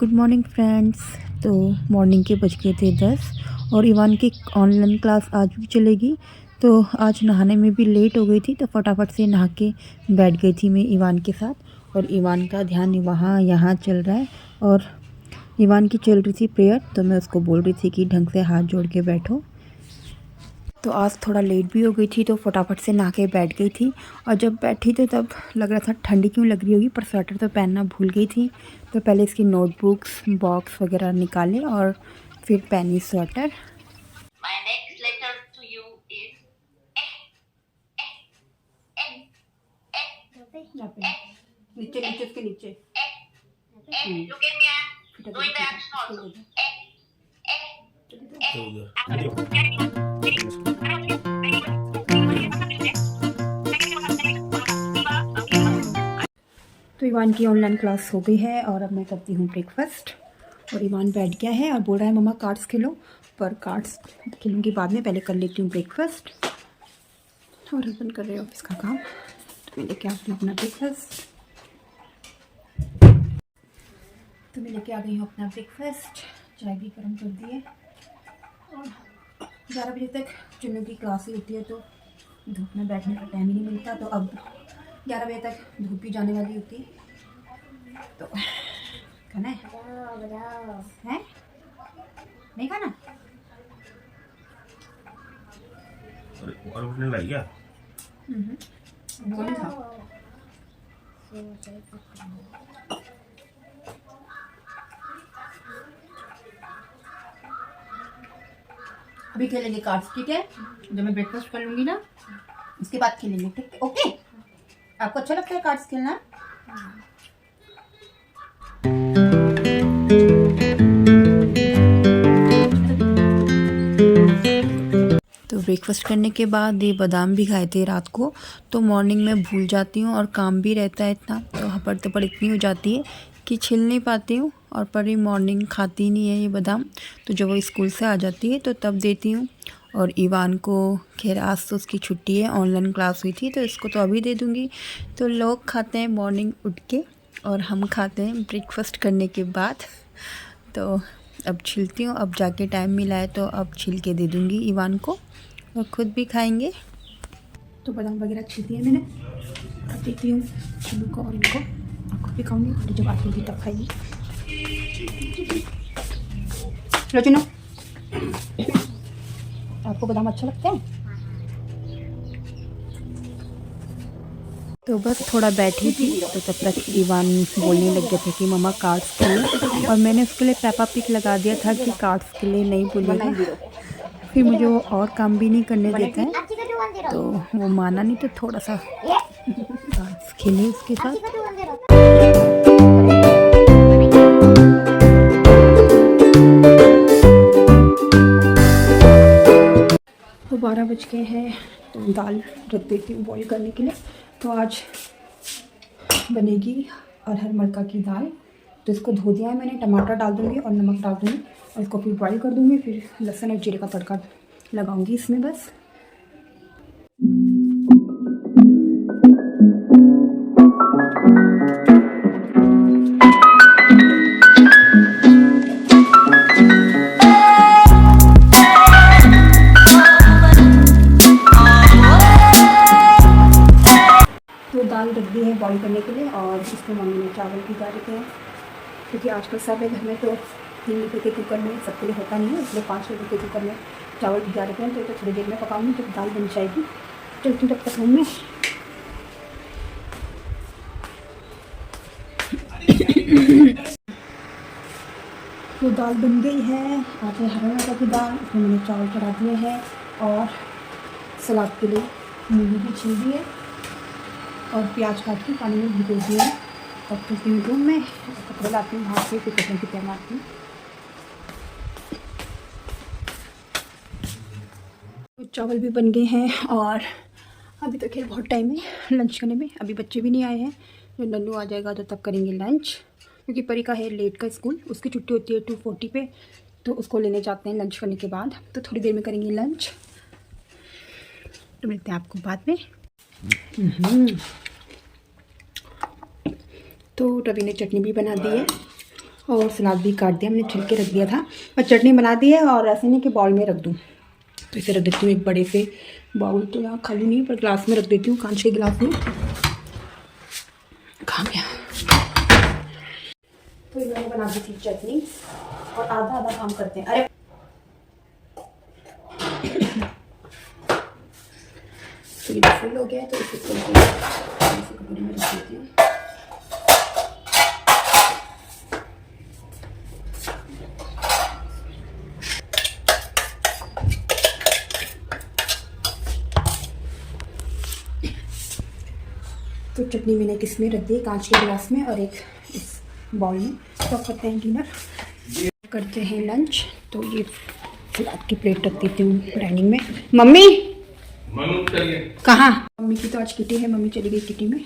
Good morning friends. तो morning के बज गए थे 10 और इवान की ऑनलाइन क्लास आज भी चलेगी। तो आज नहाने में भी लेट हो गई थी, तो फटाफट से नहा के बैठ गई थी मैं इवान के साथ। और इवान का ध्यान वहाँ यहाँ चल रहा है और इवान की चल रही थी प्रेयर, तो मैं उसको बोल रही थी कि ढंग से हाथ जोड़ के बैठो। तो आज थोड़ा लेट भी हो गई थी, तो फटाफट से नहा के बैठ गई थी। और जब बैठी तो तब लग रहा था ठंडी क्यों लग रही होगी, पर स्वेटर तो पहनना भूल गई थी। तो पहले इसकी नोटबुक्स बॉक्स वगैरह निकाले और फिर पहनी sweater. My next letter to you is नीचे नीचे इसके नीचे Look at me. I'm doing the action also. तो ईवान की ऑनलाइन क्लास हो गई है और अब मैं करती हूँ ब्रेकफास्ट। और ईवान बैठ गया है और बोल रहा है मम्मा कार्ड्स खेलो, पर कार्ड्स खेलूँगी बाद में, पहले कर लेती हूँ ब्रेकफास्ट। और हस्बैंड कर रहे हैं ऑफिस का काम, तो मैं लेके आती हूँ अपना ब्रेकफास्ट। तो मैं लेके आ गई हूँ अपना ब्रेकफास्ट, चाय भी गर्म कर दी है। और 11 बजे तक चुन्नू की क्लास ही होती है, तो धूप में बैठने का टाइम ही नहीं मिलता। तो अब 11 बजे तक धूप भी जाने वाली होती है, तो खाना है? नहीं खाना? और उठने लग गया। वो नहीं था। अभी खेलेंगे कार्ड्स, ठीक है? जब मैं ब्रेकफास्ट कर लूँगी ना, उसके बाद खेलेंगे, ठीक है? ओके? आपको अच्छा लगता है कार्ड्स खेलना? तो ब्रेकफास्ट करने के बाद ये बादाम भी खाए थे रात को, तो मॉर्निंग में भूल जाती हूँ और काम भी रहता है इतना, तो हपड़ तपड़ इतनी हो जाती है कि छिल नहीं पाती हूँ। और पर ही मॉर्निंग खाती नहीं है ये बादाम, तो जब वो स्कूल से आ जाती है तो तब देती हूँ। और इवान को खैर आज तो उसकी छुट्टी है, ऑनलाइन क्लास हुई थी, तो इसको तो अभी दे दूँगी। तो लोग खाते हैं मॉर्निंग उठ के और हम खाते हैं ब्रेकफास्ट करने के बाद। तो अब छिलती हूँ, अब जाके टाइम मिला है तो अब छिल के दे दूँगी इवान को और ख़ुद भी खाएंगे। तो बादाम वगैरह छिल दिए मैंने, अब देती हूँ चुनू को और इनको, और खुद भी खाऊँगी। और जब आती होगी तब खाएगी। लो चुनू, आपको बादाम अच्छा लगता है? तो बस थोड़ा बैठी थी, तो तब तक इवान बोलने लग गए थे कि मम्मा कार्ड्स खेलो, और मैंने उसके लिए पेपा पिक लगा दिया था कि कार्ड्स के लिए नहीं बोलेगा। फिर मुझे वो और काम भी नहीं करने देता है, तो वो माना नहीं, तो थोड़ा सा कार्ड्स खेले उसके साथ। तो 12 बज गए हैं, तो दाल रख देती हूँ बॉईल करने के लिए। तो आज बनेगी अरहर मलका की दाल। तो इसको धो दिया है मैंने, टमाटर डाल दूँगी और नमक डाल दूँगी और इसको फिर बॉईल कर दूँगी। फिर लहसुन और जीरे का तड़का लगाऊंगी इसमें बस। तो दाल रख दी है बॉईल करने के लिए, और इसमें मम्मी ने चावल भिगा रखे हैं, क्योंकि आजकल सब है घर में, तो 3 लीटर के कुकर में सबके लिए होता नहीं है, इसलिए 5 लीटर के कुकर में चावल भिगा रखे हैं। तो थोड़ी देर में पकाऊंगी, जब दाल बन जाएगी। चलती तब तक रूम में। तो दाल बन गई है, आज है हरा मटर की दाल। इसमें मैंने चावल चढ़ा दिए हैं और सलाद के लिए मूली भी छिल दी है और प्याज काट के पानी में भिगो दिया है। तब चलती हूँ रूम में, कपड़े लाती हूँ बाहर से, फिर कपड़े की तैयार मारती हूँ। तो चावल भी बन गए हैं और अभी तो खैर बहुत टाइम है लंच करने में, अभी बच्चे भी नहीं आए हैं। जब नन्नू आ जाएगा तो तब करेंगे लंच, क्योंकि परी का है लेट का स्कूल, उसकी छुट्टी होती है 2:40 पे, तो उसको लेने जाते हैं लंच करने के बाद। तो थोड़ी देर में करेंगे लंच, तो मिलते हैं आपको बाद में। तो रवि ने चटनी भी बना दी है और सलाद भी काट दिया, मैंने छिल के रख दिया था और चटनी बना दी है। और ऐसे नहीं कि बाउल में रख दूँ, तो इसे रख देती हूँ एक बड़े से बाउल, तो यहाँ खाली नहीं पर ग्लास में रख देती हूँ, कांच के गिलास में। कहाँ गया? तो ये मैंने बना दी थी चटनी और आधा आधा काम करते हैं। अरे तो ये फुल हो गया है, तो इसे कटोरी में रख देती हूँ। तो चटनी मैंने किस में रख दी, कांच के गिलास में और एक इस बाउल में। तो करते हैं डिनर, करते हैं लंच। तो ये सलाद की प्लेट रख देती हूँ डाइनिंग में। मम्मी कहाँ? मम्मी की तो आज किटी है, मम्मी चली गई किटी में।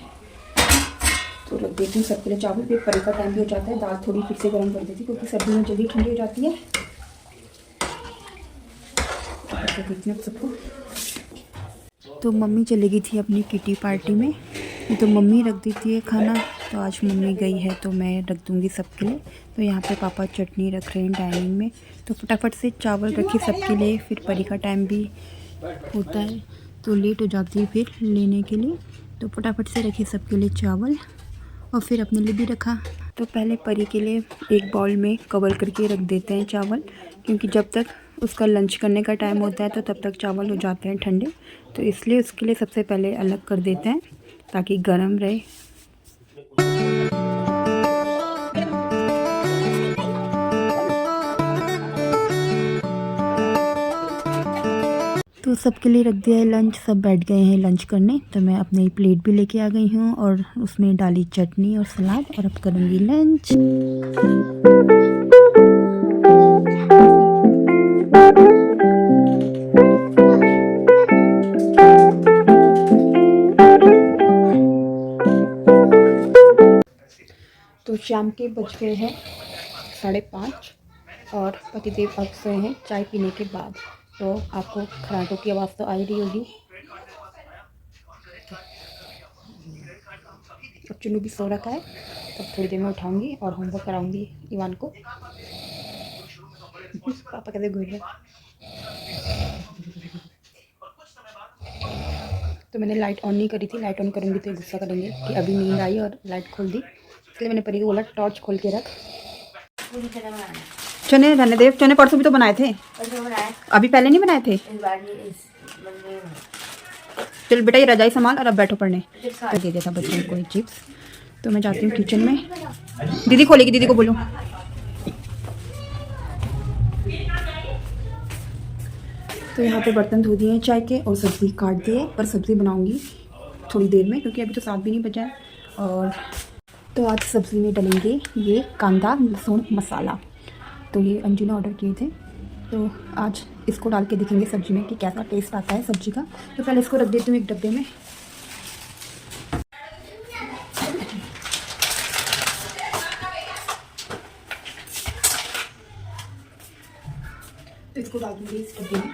तो रख देती हूँ सबके लिए चावल, फिर परे का टाइम भी हो जाता है। दाल थोड़ी फिर से गर्म कर देती क्योंकि सर्दी में जल्दी ठंडी हो जाती है। तो देखते हैं सबको। तो मम्मी चली गई थी अपनी किटी पार्टी में, तो मम्मी रख देती है खाना। तो आज मम्मी गई है तो मैं रख दूँगी सबके लिए। तो यहाँ पे पापा चटनी रख रहे हैं डाइनिंग में। तो फटाफट से चावल रखी सबके लिए, फिर परी का टाइम भी होता है तो लेट हो जाती है फिर लेने के लिए। तो फटाफट से रखे सबके लिए चावल और फिर अपने लिए भी रखा। तो पहले परी के लिए एक बाउल में कवर करके रख देते हैं चावल, क्योंकि जब तक उसका लंच करने का टाइम होता है तो तब तक चावल हो जाते हैं ठंडे। तो इसलिए उसके लिए सबसे पहले अलग कर देते हैं ताकि गर्म रहे। तो सबके लिए रख दिया है लंच, सब बैठ गए हैं लंच करने। तो मैं अपनी प्लेट भी लेके आ गई हूँ और उसमें डाली चटनी और सलाद, और अब करूँगी लंच। तो शाम के बज गए हैं 5:30 और पतिदेव अब सोए हैं चाय पीने के बाद। तो आपको खराटों की आवाज़ तो आ ही रही होगी। और चुन्नू भी सो रखा है, तब थोड़ी देर में उठाऊंगी और होमवर्क कराऊंगी इवान को। पापा कैसे घूर रहे। तो मैंने लाइट ऑन नहीं करी थी, लाइट ऑन करूँगी तो गुस्सा करेंगे कि अभी नींद आई और लाइट खोल दी। इसलिए मैंने परी को बोला टॉर्च खोल के रख। चने धन्यदेव, चने परसों भी तो बनाए थे, अभी पहले नहीं बनाए थे। चल बेटा ये रजाई संभाल और अब बैठो पढ़ने। तो दे देता बच्चों को चिप्स। तो मैं जाती हूँ किचन में, दीदी खोलेगी, दीदी को बोलो। तो यहाँ पे बर्तन धो दिए हैं चाय के और सब्ज़ी काट दिए, पर सब्ज़ी बनाऊँगी थोड़ी देर में क्योंकि अभी तो 7 भी नहीं बजा है। और तो आज सब्ज़ी में डालेंगे ये कांदा लहसुन मसाला। तो ये अंजू ने ऑर्डर किए थे, तो आज इसको डाल के देखेंगे सब्ज़ी में कि कैसा टेस्ट आता है सब्ज़ी का। तो पहले इसको रख देती हूँ एक डब्बे में। तो इसको डाल दूँगी इस डब्बे में।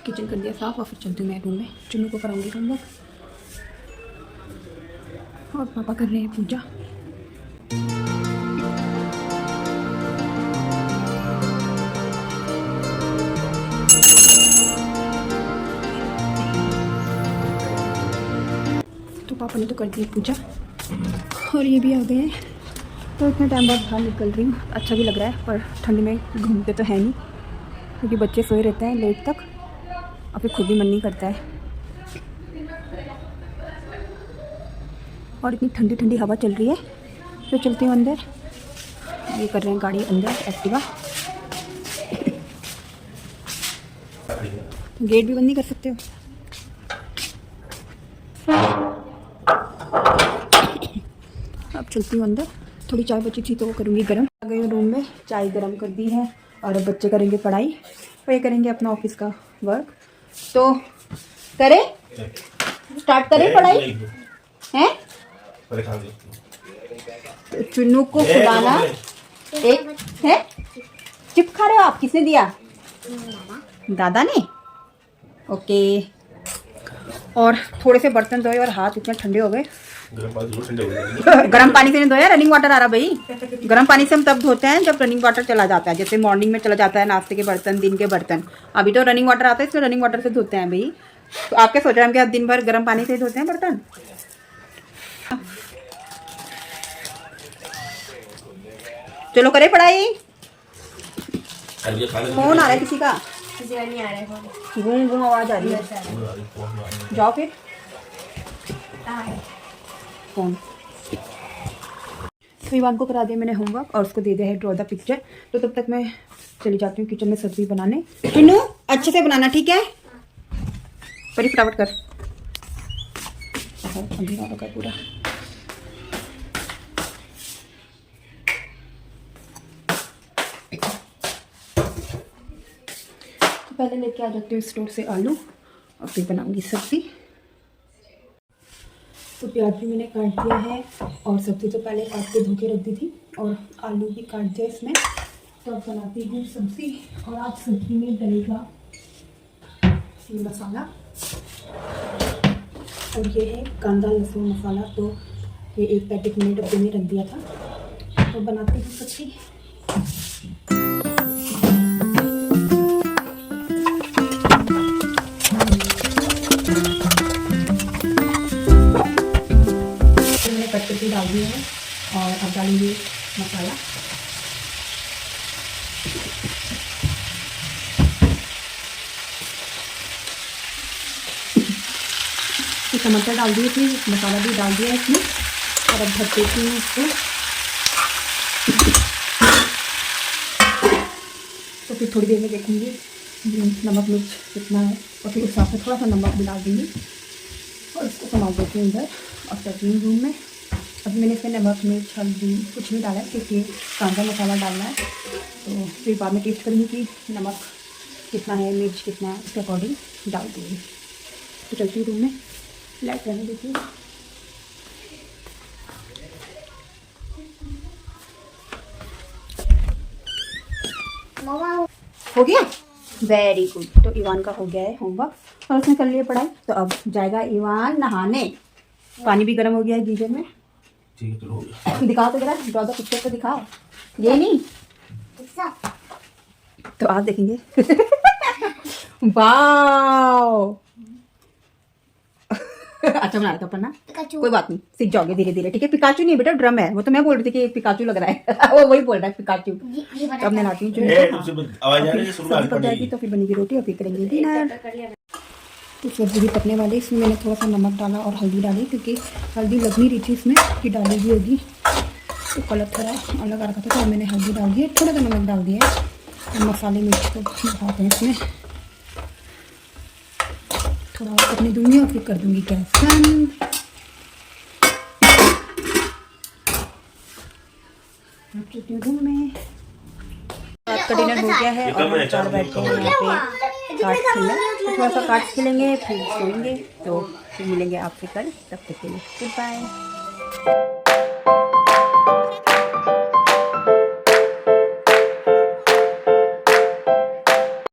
किचन कर दिया साफ और फिर चलती हूँ मैं रूम में, चुन्नू को कराऊंगी होमवर्क और पापा कर रहे हैं पूजा। तो पापा ने तो कर दी पूजा और ये भी आ गए हैं। तो इतने टाइम बाद बाहर निकल रही हूँ, अच्छा भी लग रहा है, पर ठंड में घूमते तो है नहीं क्योंकि बच्चे सोए रहते हैं लेट तक और फिर खुद भी मन नहीं करता है। और इतनी ठंडी ठंडी हवा चल रही है। तो चलती हूँ अंदर, ये कर रहे हैं गाड़ी अंदर एक्टिवा। गेट भी बंद नहीं कर सकते हो। अब चलती हूँ अंदर, थोड़ी चाय बची थी तो वो करूँगी गर्म। आ गई हूँ रूम में, चाय गर्म कर दी है और अब बच्चे करेंगे पढ़ाई और ये करेंगे अपना ऑफिस का वर्क। तो करें, स्टार्ट करें पढ़ाई हैं। तो चुन्नू को खिलाना। एक है चिप खा रहे हो आप? किसने दिया? दादा ने। ओके। और थोड़े से बर्तन धोए और हाथ इतने ठंडे हो गए। गर्म पानी से नहीं धोया, रनिंग वाटर आ रहा भाई। गर्म पानी से हम तब धोते हैं जब रनिंग वाटर चला जाता है, जैसे मॉर्निंग में चला जाता है नाश्ते के बर्तन, दिन के बर्तन। अभी तो रनिंग वाटर आता है, इसलिए रनिंग वाटर से धोते हैं भाई। तो आप क्या सोच रहे हैं कि आप दिन भर गर्म पानी से ही धोते हैं बर्तन? चलो करे पढ़ाई। फोन आ रहा है किसी का, गूं गूं आवाज आ रही है। जाओ फिर फोन। विवान को करा दिया मैंने होमवर्क और उसको दे दिया है ड्रॉ द पिक्चर। तो तब तक मैं चली जाती हूँ किचन में सब्जी बनाने। चुन्नू अच्छे से बनाना, ठीक है? परी फटाफट कर। अंधेरा हो गया पूरा। तो पहले लेके आ जाती हूँ स्टोर से आलू और फिर बनाऊंगी सब्जी। तो प्याज भी मैंने काट दिया है और सब्ज़ी तो पहले काट के धो के रख दी थी और आलू भी काट दिया इसमें। तो अब बनाती हूँ सब्ज़ी। और आज सब्ज़ी में डलेगा मसाला और ये है कांदा लहसुन मसाला। तो ये एक पैकेट मैंने डब्बे में रख दिया था। तो बनाती हूँ सब्ज़ी। पत्ती डाल दिए हैं और अब डालूंगी मसाला। तो टमाटर डाल दिए थे, मसाला भी डाल दिया इसमें और अब ढक देती हूँ इसको। तो फिर थोड़ी देर में देखूंगी नमक मिर्च कितना है और फिर उस हिसाब से थोड़ा सा नमक भी डाल दूँगी और इसको संभाल देती हूँ इधर। और सर्विंग रूम में अभी मैंने इसमें नमक मिर्च हल्दी कुछ नहीं डाला है क्योंकि कांदा मसाला डालना है। तो फिर बाद में टेस्ट करूँगी कि नमक कितना है मिर्च कितना है, उसके अकॉर्डिंग डाल दूँगी। तो चलती हूँ रूम में, लाइट रहने देती हूँ। हो गया, वेरी गुड। तो इवान का हो गया है होमवर्क और उसने कर लिया पढ़ाई। तो अब जाएगा इवान नहाने। पानी भी गर्म हो गया है गीजर में। ठीक है, चलो हो गया। दिखाओ तो जरा, ड्रॉ द पिक्चर तो दिखाओ। ये नहीं तो आप देखेंगे। वाओ। अच्छा बना रहा था अपना। कोई बात नहीं, सीख जाओगे धीरे धीरे, ठीक है? पिकाचू नहीं बेटा, ड्रम है वो। तो मैं बोल रही थी कि पिकाचू लग रहा है। वो वही बोल रहा है पिकाचू। तो अब मैं लाती हूँ आवाज आ रही है, सब्जी पक जाएगी तो फिर बनेगी रोटी और फिर करेंगे डिनर। तो सब्जी भी पकने वाली। इसमें मैंने थोड़ा सा नमक डाला और हल्दी डाली क्योंकि हल्दी लग नहीं रही थी इसमें कि डाली भी होगी तो कलर थोड़ा अलग आ रहा था। तो मैंने हल्दी डाल दी है, थोड़ा सा नमक डाल दिया है और मसाले मिर्च को डालते हैं इसमें। थोड़ा और पकने दूँगी और फिर कर दूँगी गैस बंद। रूम में रात का डिनर हो गया है और चार बैठे हैं यहाँ पे कार्ड्स खेलने। तो थोड़ा सा कार्ड्स खेलेंगे फिर सोएंगे। तो फिर मिलेंगे आपसे कल, तब तक के लिए गुड बाय।